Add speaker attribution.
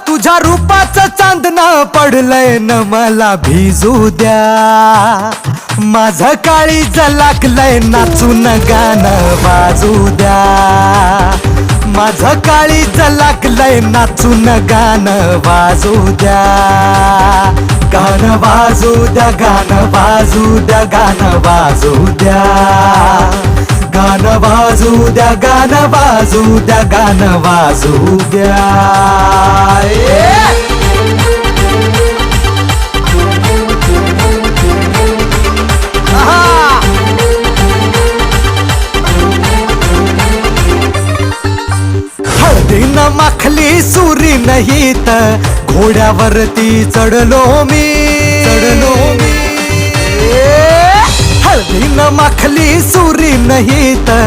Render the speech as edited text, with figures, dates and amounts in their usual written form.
Speaker 1: तुझ्या रूपाचं चांदणं पडलंय न मला भिजू द्या. माझं काळीज लागलंय नाचून गाणं वाजू द्या. माझं काळीज लागलंय नाचून गाणं वाजू द्या. गाणं वाजू द्या, गाणं वाजू द्या, गाणं वाजू द्या. गाणं वाजू द्या, गाणं वाजू द्या, गाणं वाजू द्या. हळदीनं माखली सुरी नाही तर घोड्यावरती चढलो मी. हळदीनं माखली सुरी नाही तर